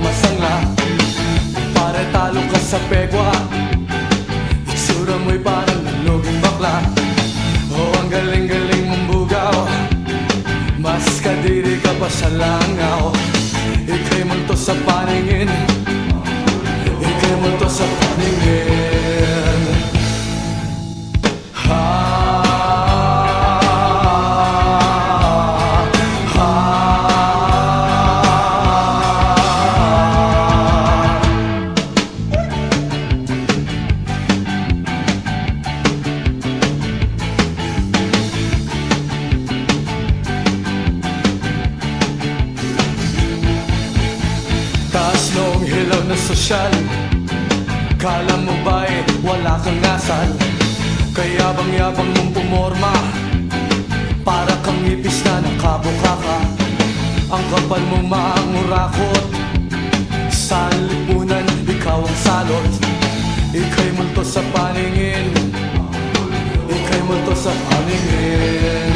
masangla. Pare talo ka sa pegwa, itsura mo'y parang naluging bakla. Oh, ang galing-galing mong bugaw, mas kadiri ka pa sa langaw. Ika'y multo sa paningin, ika'y multo sa paningin. Taas noong hilaw na sosyal, kala mo ba'y wala kang asal? Kaya bang-yabang mong pumorma, para kang ipis na nakabukaka. Ang kapal mong maangurakot, sa lipunan ikaw ang salot. Ika'y multo sa paningin, ika'y multo sa paningin.